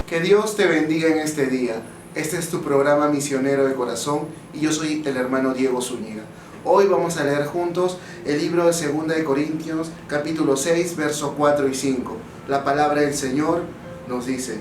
Que Dios te bendiga en este día. Este es tu programa Misionero de Corazón y yo soy el hermano Diego Zúñiga. Hoy vamos a leer juntos el libro de 2 de Corintios, capítulo 6, versos 4 y 5. La palabra del Señor nos dice: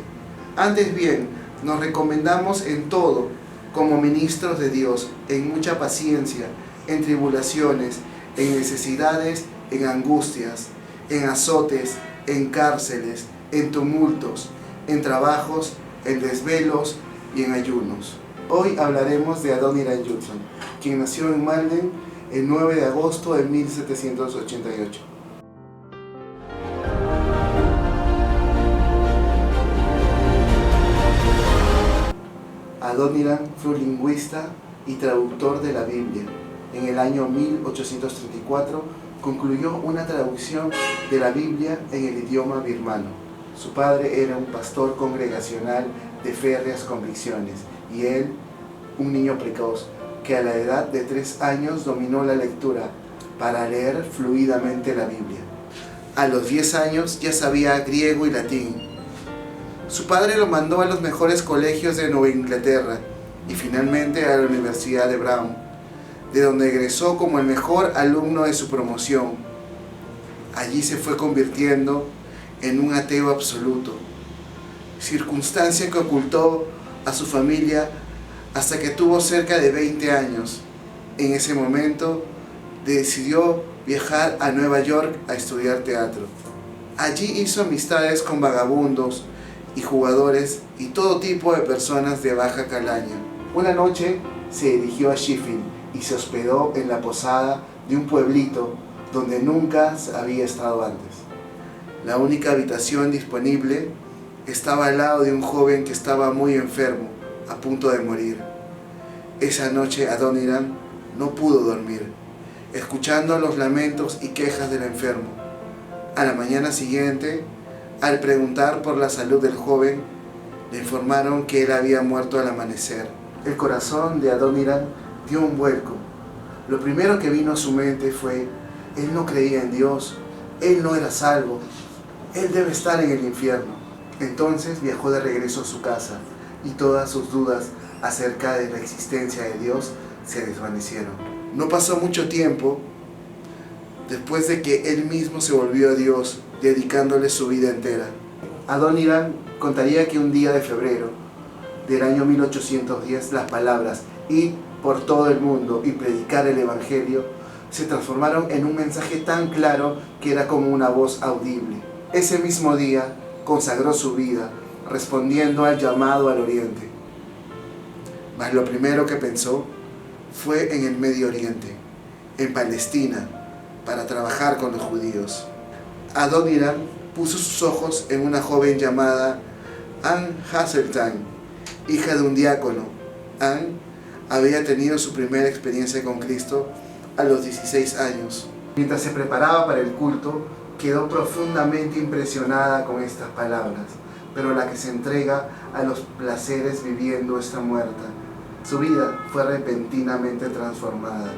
antes bien, nos recomendamos en todo, como ministros de Dios, en mucha paciencia, en tribulaciones, en necesidades, en angustias, en azotes, en cárceles, en tumultos, en trabajos, en desvelos y en ayunos. Hoy hablaremos de Adoniram Judson, quien nació en Malden el 9 de agosto de 1788. Adoniram fue un lingüista y traductor de la Biblia. En el año 1834 concluyó una traducción de la Biblia en el idioma birmano. Su padre era un pastor congregacional de férreas convicciones y él, un niño precoz, que a la edad de 3 años dominó la lectura para leer fluidamente la Biblia. A los 10 años ya sabía griego y latín. Su padre lo mandó a los mejores colegios de Nueva Inglaterra y finalmente a la Universidad de Brown, de donde egresó como el mejor alumno de su promoción. Allí se fue convirtiendo en un ateo absoluto, circunstancia que ocultó a su familia hasta que tuvo cerca de 20 años. En ese momento decidió viajar a Nueva York a estudiar teatro. Allí hizo amistades con vagabundos y jugadores y todo tipo de personas de baja calaña. Una noche se dirigió a Sheffield y se hospedó en la posada de un pueblito donde nunca había estado antes. La única habitación disponible estaba al lado de un joven que estaba muy enfermo, a punto de morir. Esa noche Adoniram no pudo dormir, escuchando los lamentos y quejas del enfermo. A la mañana siguiente, al preguntar por la salud del joven, le informaron que él había muerto al amanecer. El corazón de Adoniram dio un vuelco. Lo primero que vino a su mente fue: él no creía en Dios, él no era salvo, él debe estar en el infierno. Entonces viajó de regreso a su casa y todas sus dudas acerca de la existencia de Dios se desvanecieron. No pasó mucho tiempo después de que él mismo se volvió a Dios, dedicándole su vida entera. Adoniram contaría que un día de febrero del año 1810 las palabras "ir por todo el mundo y predicar el Evangelio" se transformaron en un mensaje tan claro que era como una voz audible. Ese mismo día consagró su vida, respondiendo al llamado al Oriente. Mas lo primero que pensó fue en el Medio Oriente, en Palestina, para trabajar con los judíos. Adoniram puso sus ojos en una joven llamada Anne Hasseltine, hija de un diácono. Anne había tenido su primera experiencia con Cristo a los 16 años. Mientras se preparaba para el culto, quedó profundamente impresionada con estas palabras: pero la que se entrega a los placeres viviendo está muerta. Su vida fue repentinamente transformada.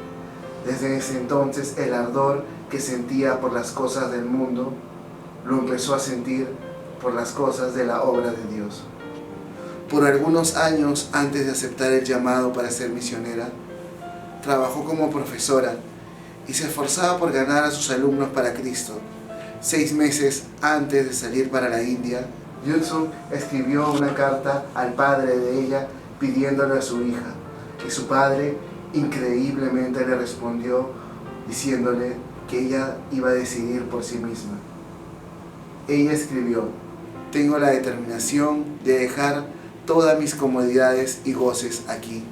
Desde ese entonces, el ardor que sentía por las cosas del mundo lo empezó a sentir por las cosas de la obra de Dios. Por algunos años antes de aceptar el llamado para ser misionera, trabajó como profesora y se esforzaba por ganar a sus alumnos para Cristo. 6 meses antes de salir para la India, Judson escribió una carta al padre de ella pidiéndole a su hija, y su padre increíblemente le respondió diciéndole que ella iba a decidir por sí misma. Ella escribió: tengo la determinación de dejar todas mis comodidades y goces aquí,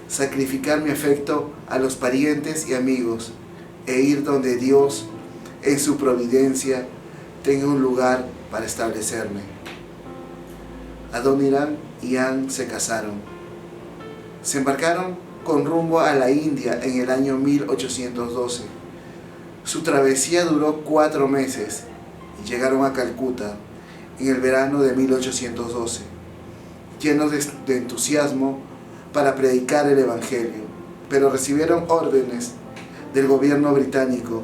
sacrificar mi afecto a los parientes y amigos e ir donde Dios, en su providencia, tenga un lugar para establecerme. Adoniram y Anne se casaron. Se embarcaron con rumbo a la India en el año 1812. Su travesía duró 4 meses y llegaron a Calcuta en el verano de 1812, llenos de entusiasmo para predicar el Evangelio, pero recibieron órdenes del gobierno británico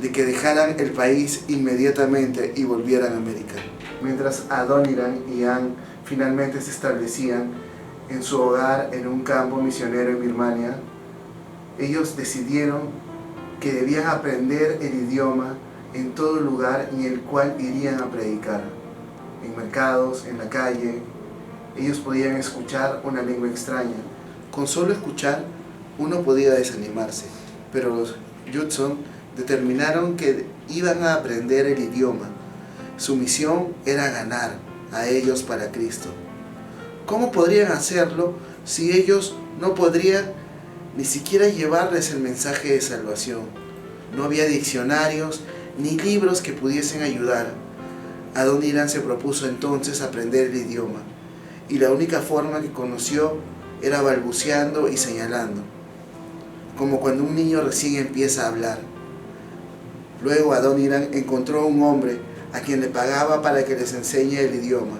de que dejaran el país inmediatamente y volvieran a América. Mientras Adoniram y Anne finalmente se establecían en su hogar en un campo misionero en Birmania, ellos decidieron que debían aprender el idioma en todo lugar en el cual irían a predicar. En mercados, en la calle, ellos podían escuchar una lengua extraña. Con solo escuchar, uno podía desanimarse, pero los Judson determinaron que iban a aprender el idioma. Su misión era ganar a ellos para Cristo. ¿Cómo podrían hacerlo si ellos no podrían ni siquiera llevarles el mensaje de salvación? No había diccionarios ni libros que pudiesen ayudar. Adoniram se propuso entonces aprender el idioma, y la única forma que conoció era balbuceando y señalando, como cuando un niño recién empieza a hablar. Luego Adoniram encontró a un hombre a quien le pagaba para que les enseñe el idioma,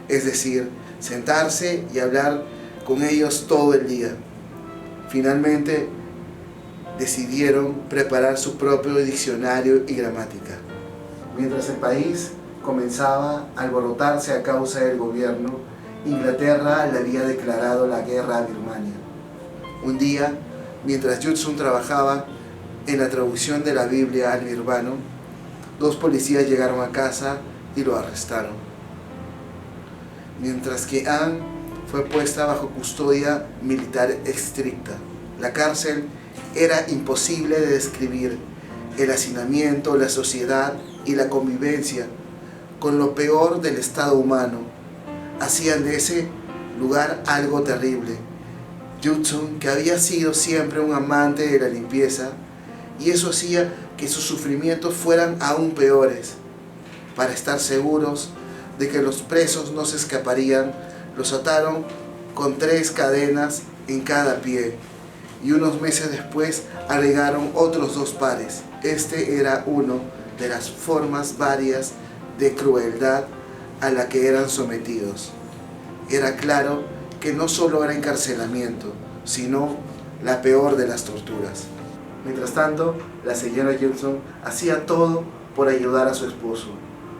es decir, sentarse y hablar con ellos todo el día. Finalmente decidieron preparar su propio diccionario y gramática. Mientras el país comenzaba a alborotarse a causa del gobierno, Inglaterra le había declarado la guerra a Birmania. Un día, mientras Judson trabajaba en la traducción de la Biblia al birmano, 2 policías llegaron a casa y lo arrestaron. Mientras que Anne fue puesta bajo custodia militar estricta. La cárcel era imposible de describir. El hacinamiento, la sociedad y la convivencia con lo peor del estado humano hacían de ese lugar algo terrible. Judson, que había sido siempre un amante de la limpieza, y eso hacía que sus sufrimientos fueran aún peores. Para estar seguros de que los presos no se escaparían, los ataron con 3 cadenas en cada pie, y unos meses después agregaron otros 2 pares. Este era uno de las formas varias de crueldad a la que eran sometidos. Era claro que no solo era encarcelamiento, sino la peor de las torturas. Mientras tanto, la señora Judson hacía todo por ayudar a su esposo.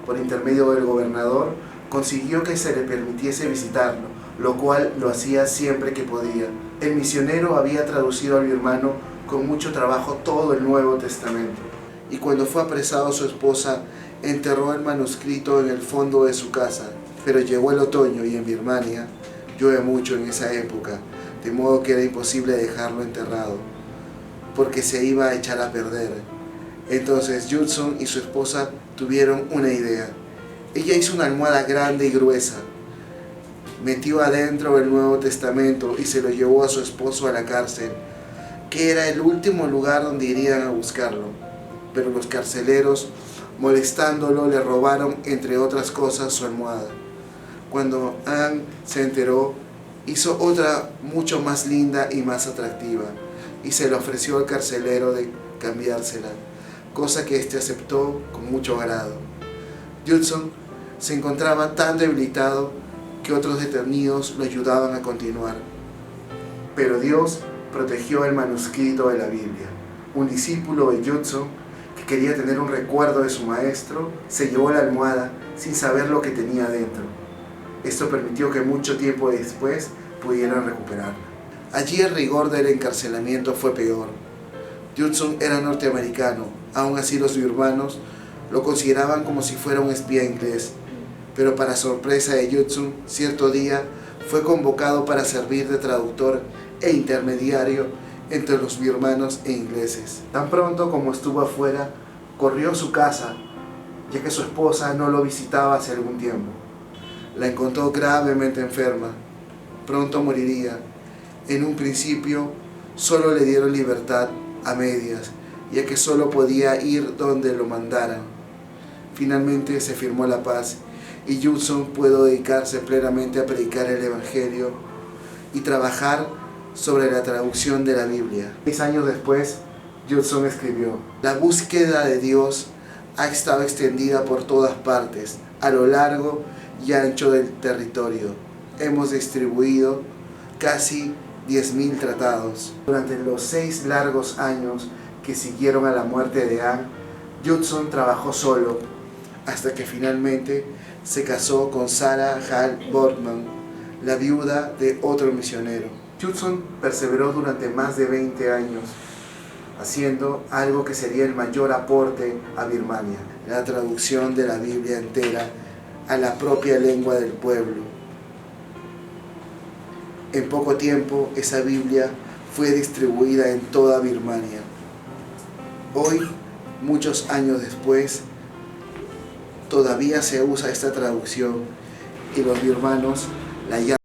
Por intermedio del gobernador, consiguió que se le permitiese visitarlo, lo cual lo hacía siempre que podía. El misionero había traducido al birmano con mucho trabajo todo el Nuevo Testamento, y cuando fue apresado su esposa, enterró el manuscrito en el fondo de su casa. Pero llegó el otoño y en Birmania llueve mucho en esa época, de modo que era imposible dejarlo enterrado, porque se iba a echar a perder. Entonces Judson y su esposa tuvieron una idea. Ella hizo una almohada grande y gruesa, metió adentro el Nuevo Testamento y se lo llevó a su esposo a la cárcel, que era el último lugar donde irían a buscarlo. Pero los carceleros, molestándolo, le robaron, entre otras cosas, su almohada. Cuando Anne se enteró, hizo otra mucho más linda y más atractiva, y se la ofreció al carcelero de cambiársela, cosa que éste aceptó con mucho agrado. Judson se encontraba tan debilitado que otros detenidos lo ayudaban a continuar. Pero Dios protegió el manuscrito de la Biblia. Un discípulo de Judson, que quería tener un recuerdo de su maestro, se llevó la almohada sin saber lo que tenía dentro. Esto permitió que mucho tiempo después pudieran recuperarla. Allí el rigor del encarcelamiento fue peor. Judson era norteamericano, aún así los birmanos lo consideraban como si fuera un espía inglés. Pero para sorpresa de Judson, cierto día fue convocado para servir de traductor e intermediario entre los birmanos e ingleses. Tan pronto como estuvo afuera, corrió a su casa, ya que su esposa no lo visitaba hace algún tiempo. La encontró gravemente enferma. Pronto moriría. En un principio, solo le dieron libertad a medias, ya que solo podía ir donde lo mandaran. Finalmente se firmó la paz y Judson pudo dedicarse plenamente a predicar el Evangelio y trabajar sobre la traducción de la Biblia. 6 años después, Judson escribió: "La búsqueda de Dios ha estado extendida por todas partes, a lo largo y ancho del territorio. Hemos distribuido casi 10.000 tratados". Durante los 6 largos años que siguieron a la muerte de Anne, Judson trabajó solo, hasta que finalmente se casó con Sarah Hall Boardman, la viuda de otro misionero. Judson perseveró durante más de 20 años, haciendo algo que sería el mayor aporte a Birmania, la traducción de la Biblia entera a la propia lengua del pueblo. En poco tiempo, esa Biblia fue distribuida en toda Birmania. Hoy, muchos años después, todavía se usa esta traducción y los birmanos la llaman